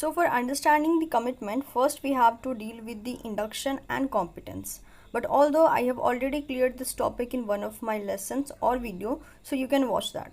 So for understanding the commitment, first we have to deal with the induction and competence. But although I have already cleared this topic in one of my lessons or video, so you can watch that.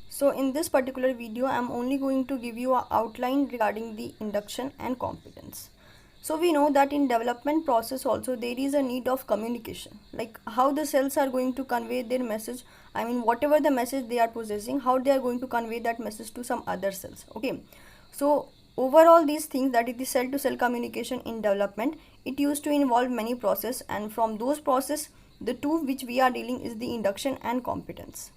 So in this particular video, I am only going to give you an outline regarding the induction and competence. So we know that in development process also there is a need of communication, like how the cells are going to convey their message. I mean, whatever the message they are possessing, how they are going to convey that message to some other cells. Okay, so overall these things, that is the cell to cell communication in development, it used to involve many process, and from those process the two which we are dealing is the induction and competence.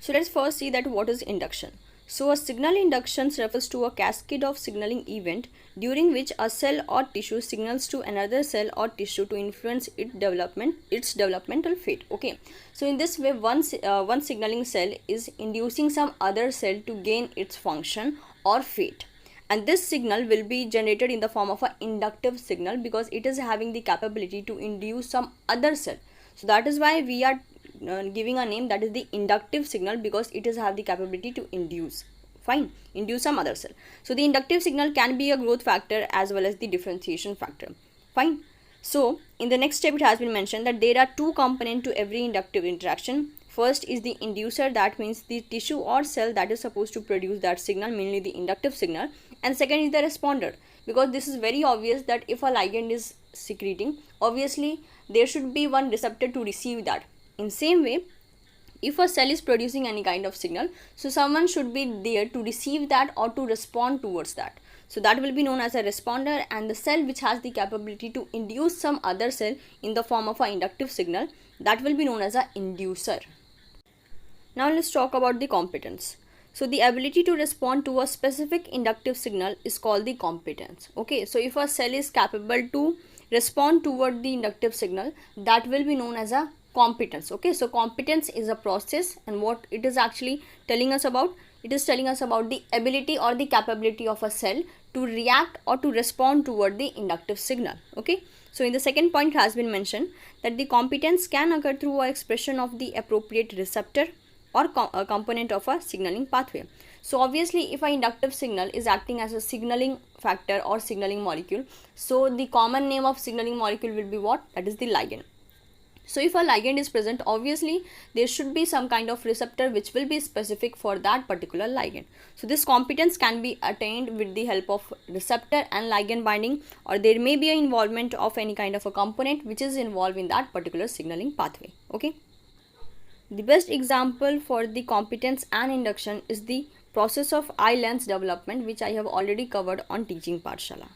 So let's first see that what is induction. So a signal induction refers to a cascade of signaling event during which a cell or tissue signals to another cell or tissue to influence its developmental fate. Okay, so in this way one signaling cell is inducing some other cell to gain its function or fate, and this signal will be generated in the form of an inductive signal because it is having the capability to induce some other cell. So that is why we are giving a name, that is the inductive signal, because it is have the capability to induce some other cell. So the inductive signal can be a growth factor as well as the differentiation factor. Fine. So in the next step it has been mentioned that there are two components to every inductive interaction. First is the inducer, that means the tissue or cell that is supposed to produce that signal, mainly the inductive signal, and second is the responder, because this is very obvious that if a ligand is secreting, obviously there should be one receptor to receive that. In same way, if a cell is producing any kind of signal, so someone should be there to receive that or to respond towards that. So that will be known as a responder, and the cell which has the capability to induce some other cell in the form of an inductive signal, that will be known as a inducer. Now let's talk about the competence. So the ability to respond to a specific inductive signal is called the competence. Okay, so if a cell is capable to respond toward the inductive signal, that will be known as a competence. Okay, so competence is a process, and what it is actually telling us about, it is telling us about the ability or the capability of a cell to react or to respond toward the inductive signal. Okay, so in the second point it has been mentioned that the competence can occur through a expression of the appropriate receptor or a component of a signaling pathway. So obviously if an inductive signal is acting as a signaling factor or signaling molecule, so the common name of signaling molecule will be what? That is the ligand. So if a ligand is present, obviously there should be some kind of receptor which will be specific for that particular ligand. So this competence can be attained with the help of receptor and ligand binding, or there may be an involvement of any kind of a component which is involved in that particular signaling pathway. Okay. The best example for the competence and induction is the process of eye lens development, which I have already covered on teaching Pathshala.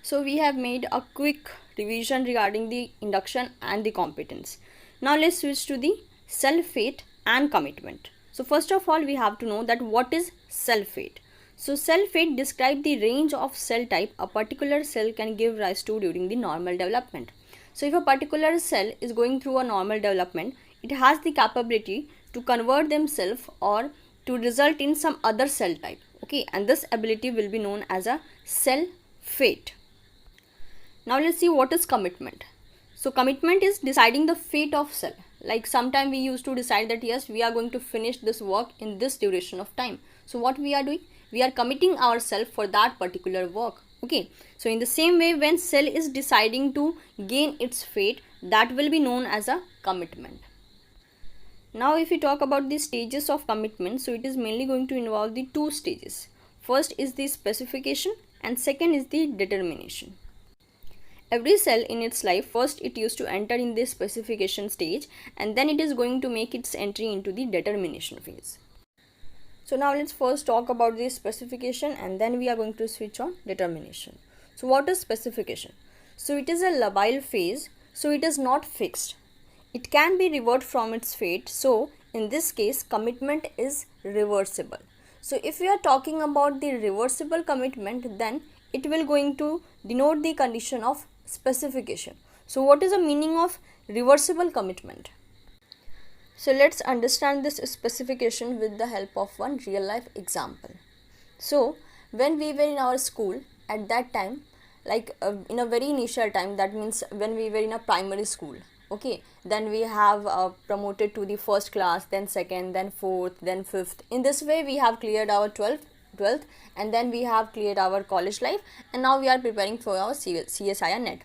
So we have made a quick revision regarding the induction and the competence. Now let's switch to the cell fate and commitment. So first of all, we have to know that what is cell fate. So cell fate describes the range of cell type a particular cell can give rise to during the normal development. So if a particular cell is going through a normal development, it has the capability to convert themselves or to result in some other cell type. Okay, and this ability will be known as a cell fate. Now let's see what is commitment. So commitment is deciding the fate of cell. Like sometime we used to decide that yes, we are going to finish this work in this duration of time. So what we are doing? We are committing ourselves for that particular work. Okay, so in the same way, when cell is deciding to gain its fate, that will be known as a commitment. Now if we talk about the stages of commitment, so it is mainly going to involve the two stages. First is the specification and second is the determination. Every cell in its life, first it used to enter in the specification stage, and then it is going to make its entry into the determination phase. So now let's first talk about the specification, and then we are going to switch on determination. So what is specification? So it is a labile phase, so it is not fixed. It can be reversed from its fate. So in this case, commitment is reversible. So if we are talking about the reversible commitment, then it will going to denote the condition of specification. So what is the meaning of reversible commitment? So let's understand this specification with the help of one real life example. So when we were in our school at that time, like in a very initial time, that means when we were in a primary school, okay, then we have promoted to the first class, then second, then fourth, then fifth. In this way we have cleared our 12th, 12th, and then we have cleared our college life, and now we are preparing for our CSIR-NET.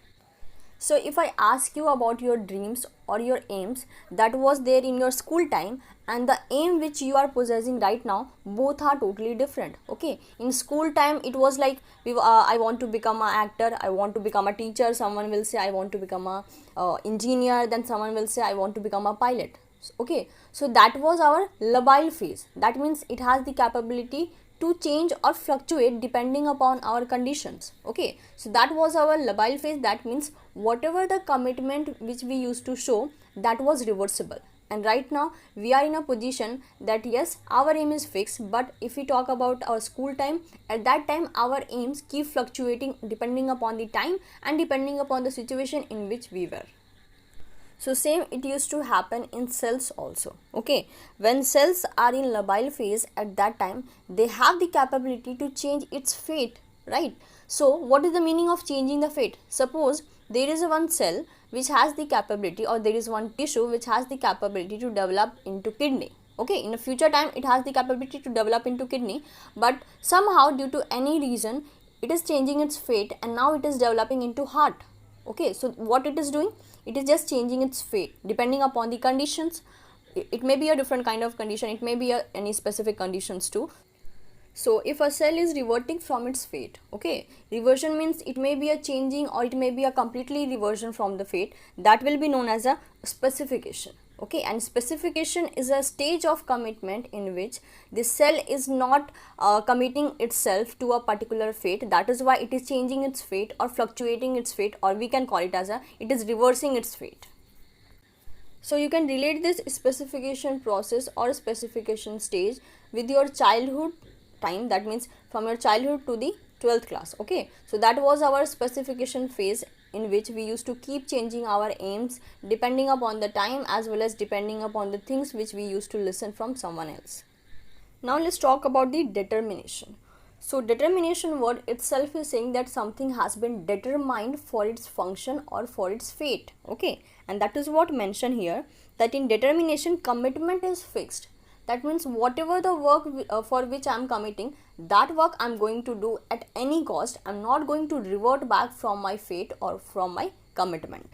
So if I ask you about your dreams or your aims that was there in your school time and the aim which you are possessing right now, both are totally different. Okay, in school time it was like I want to become an actor, I want to become a teacher, someone will say I want to become a engineer, then someone will say I want to become a pilot. Okay, so that was our labile phase. That means it has the capability to change or fluctuate depending upon our conditions. Okay, so that was our labile phase. That means whatever the commitment which we used to show, that was reversible. And right now we are in a position that yes, our aim is fixed, but if we talk about our school time, at that time our aims keep fluctuating depending upon the time and depending upon the situation in which we were. So same it used to happen in cells also. Okay, when cells are in labile phase, at that time they have the capability to change its fate, right? So what is the meaning of changing the fate? Suppose there is one cell which has the capability, or there is one tissue which has the capability to develop into kidney. Okay, in a future time it has the capability to develop into kidney, but somehow due to any reason it is changing its fate and now it is developing into heart. Okay, so what it is doing? It is just changing its fate depending upon the conditions. It may be a different kind of condition, it may be any specific conditions too. So if a cell is reverting from its fate, okay, reversion means it may be a changing or it may be a completely reversion from the fate, that will be known as a specification. Okay, and specification is a stage of commitment in which the cell is not committing itself to a particular fate. That is why it is changing its fate or fluctuating its fate, or we can call it as it is reversing its fate. So you can relate this specification process or specification stage with your childhood time, that means from your childhood to the 12th class. Okay, so that was our specification phase in which we used to keep changing our aims depending upon the time as well as depending upon the things which we used to listen from someone else. Now let's talk about the determination. So determination word itself is saying that something has been determined for its function or for its fate. Okay, and that is what mentioned here, that in determination commitment is fixed. That means whatever the work for which I am committing, that work I am going to do at any cost. I am not going to revert back from my fate or from my commitment.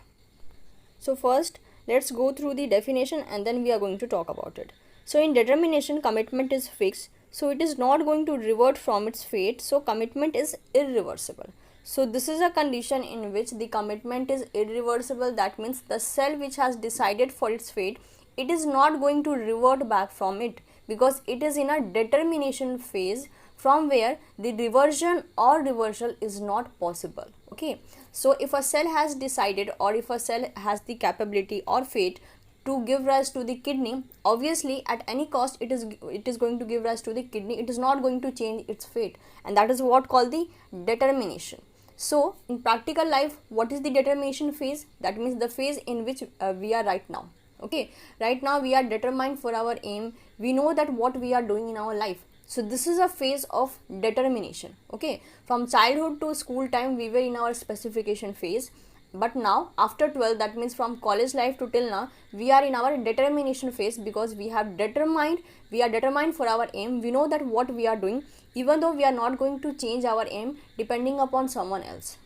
So first let's go through the definition and then we are going to talk about it. So in determination, commitment is fixed, so it is not going to revert from its fate, so commitment is irreversible. So this is a condition in which the commitment is irreversible. That means the cell which has decided for its fate, it is not going to revert back from it because it is in a determination phase from where the reversion or reversal is not possible. Okay, so if a cell has decided or if a cell has the capability or fate to give rise to the kidney, obviously at any cost it is going to give rise to the kidney. It is not going to change its fate, and that is what called the determination. So in practical life, what is the determination phase? That means the phase in which we are right now. Okay, right now we are determined for our aim. We know that what we are doing in our life. So this is a phase of determination. Okay, from childhood to school time we were in our specification phase, but now after 12, that means from college life to till now, we are in our determination phase because we are determined for our aim. We know that what we are doing, even though we are not going to change our aim depending upon someone else.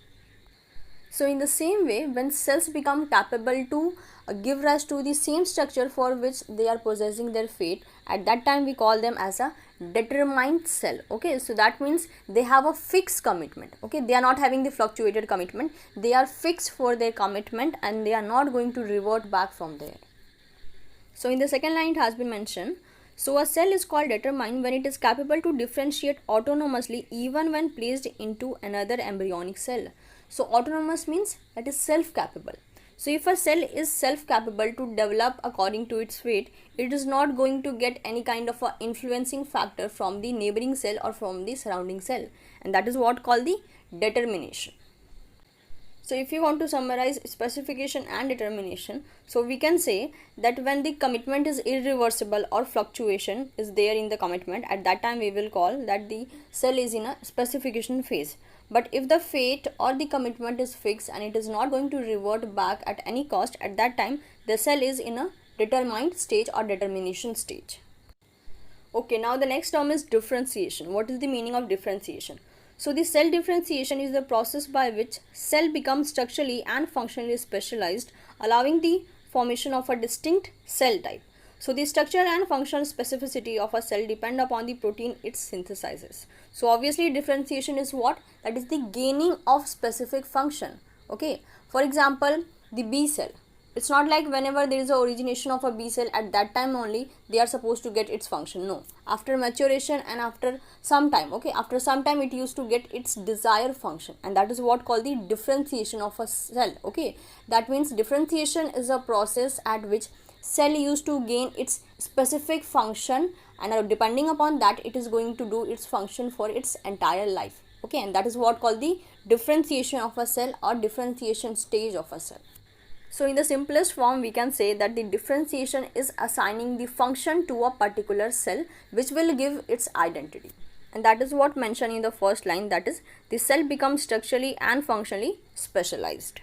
So in the same way, when cells become capable to give rise to the same structure for which they are possessing their fate, at that time we call them as a determined cell. Okay, so that means they have a fixed commitment. Okay, they are not having the fluctuated commitment, they are fixed for their commitment and they are not going to revert back from there. So in the second line it has been mentioned, so a cell is called determined when it is capable to differentiate autonomously even when placed into another embryonic cell. So autonomous means that is self-capable. So if a cell is self-capable to develop according to its fate, it is not going to get any kind of a influencing factor from the neighboring cell or from the surrounding cell, and that is what called the determination. So if you want to summarize specification and determination, so we can say that when the commitment is irreversible or fluctuation is there in the commitment, at that time we will call that the cell is in a specification phase. But if the fate or the commitment is fixed and it is not going to revert back at any cost, at that time the cell is in a determined stage or determination stage. Okay, now the next term is differentiation. What is the meaning of differentiation? So the cell differentiation is the process by which cell becomes structurally and functionally specialized, allowing the formation of a distinct cell type. So the structural and functional specificity of a cell depend upon the protein it synthesizes. So obviously differentiation is what? That is the gaining of specific function. Okay, for example, the B cell. It's not like whenever there is a origination of a B cell, at that time only they are supposed to get its function. No, after maturation and after some time, okay, after some time it used to get its desired function, and that is what called the differentiation of a cell. Okay, that means differentiation is a process at which cell used to gain its specific function, and depending upon that it is going to do its function for its entire life. Okay, and that is what called the differentiation of a cell or differentiation stage of a cell. So in the simplest form, we can say that the differentiation is assigning the function to a particular cell which will give its identity. And that is what mentioned in the first line, that is the cell becomes structurally and functionally specialized.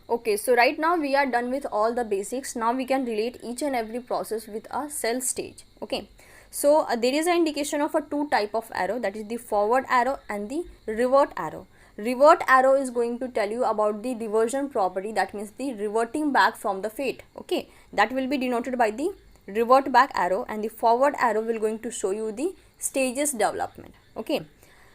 Okay, so right now we are done with all the basics. Now we can relate each and every process with a cell stage. Okay, so there is an indication of a two type of arrow, that is the forward arrow and the revert arrow. Revert arrow is going to tell you about the reversion property, that means the reverting back from the fate. Okay, that will be denoted by the revert back arrow, and the forward arrow will going to show you the stages development. Okay,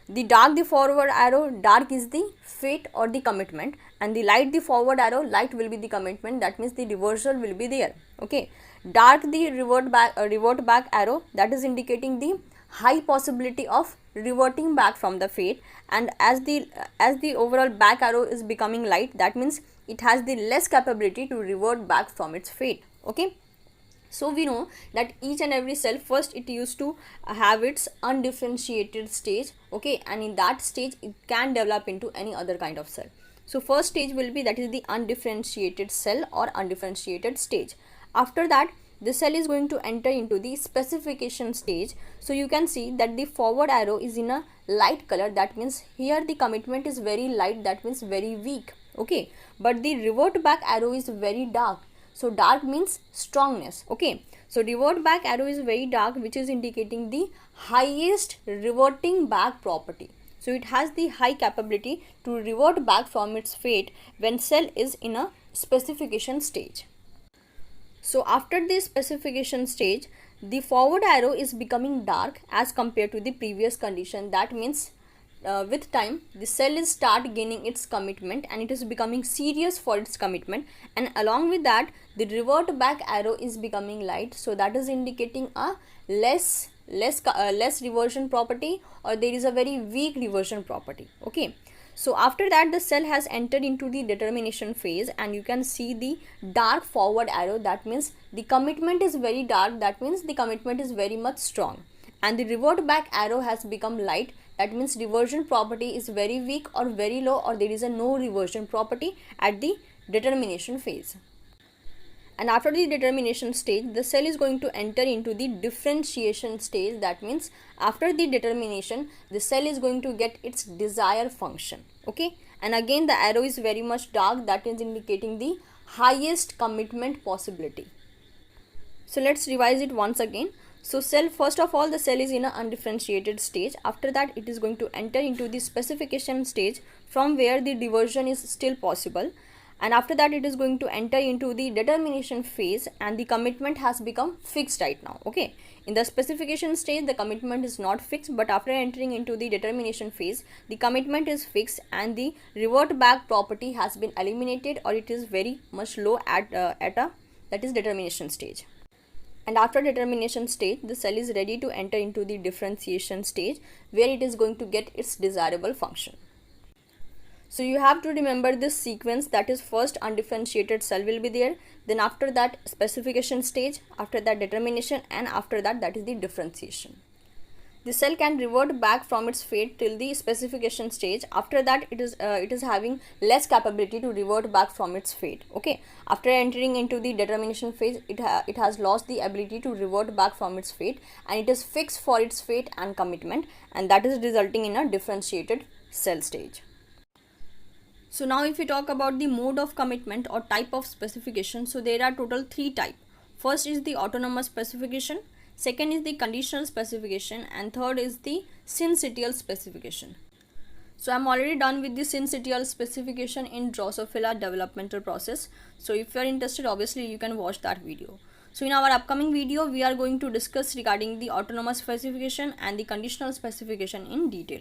the dark the forward arrow, dark is the fate or the commitment, and the light the forward arrow, light will be the commitment, that means the reversal will be there. Okay, dark the revert back arrow, that is indicating the high possibility of reverting back from the fate, and as the overall back arrow is becoming light, that means it has the less capability to revert back from its fate. Okay, so we know that each and every cell, first it used to have its undifferentiated stage. Okay, and in that stage it can develop into any other kind of cell. So first stage will be, that is the undifferentiated cell or undifferentiated stage. After that the cell is going to enter into the specification stage. So you can see that the forward arrow is in a light color, that means here the commitment is very light, that means very weak. Okay, but the revert back arrow is very dark, so dark means strongness. Okay, so revert back arrow is very dark, which is indicating the highest reverting back property. So it has the high capability to revert back from its fate when cell is in a specification stage. So after this specification stage, the forward arrow is becoming dark as compared to the previous condition. That means with time the cell is start gaining its commitment and it is becoming serious for its commitment, and along with that the revert back arrow is becoming light. So that is indicating a less reversion property, or there is a very weak reversion property. Okay, so after that the cell has entered into the determination phase, and you can see the dark forward arrow, that means the commitment is very dark, that means the commitment is very much strong, and the revert back arrow has become light, that means reversion property is very weak or very low, or there is a no reversion property at the determination phase. And after the determination stage, the cell is going to enter into the differentiation stage. That means after the determination, the cell is going to get its desired function. Okay, and again the arrow is very much dark, that is indicating the highest commitment possibility. So let's revise it once again. So cell, first of all the cell is in an undifferentiated stage. After that it is going to enter into the specification stage, from where the diversion is still possible. And after that it is going to enter into the determination phase, and the commitment has become fixed right now. Okay, in the specification stage the commitment is not fixed, but after entering into the determination phase the commitment is fixed, and the revert back property has been eliminated, or it is very much low at that is determination stage. And after determination stage the cell is ready to enter into the differentiation stage, where it is going to get its desirable function. So you have to remember this sequence, that is first undifferentiated cell will be there, then after that specification stage, after that determination, and after that is the differentiation. The cell can revert back from its fate till the specification stage. After that it is having less capability to revert back from its fate. Okay, after entering into the determination phase it has lost the ability to revert back from its fate, and it is fixed for its fate and commitment, and that is resulting in a differentiated cell stage. So now if we talk about the mode of commitment or type of specification, so there are total 3 types. First is the autonomous specification, second is the conditional specification, and third is the syncytial specification. So I'm already done with the syncytial specification in Drosophila developmental process. So if you are interested, obviously you can watch that video. So in our upcoming video, we are going to discuss regarding the autonomous specification and the conditional specification in detail.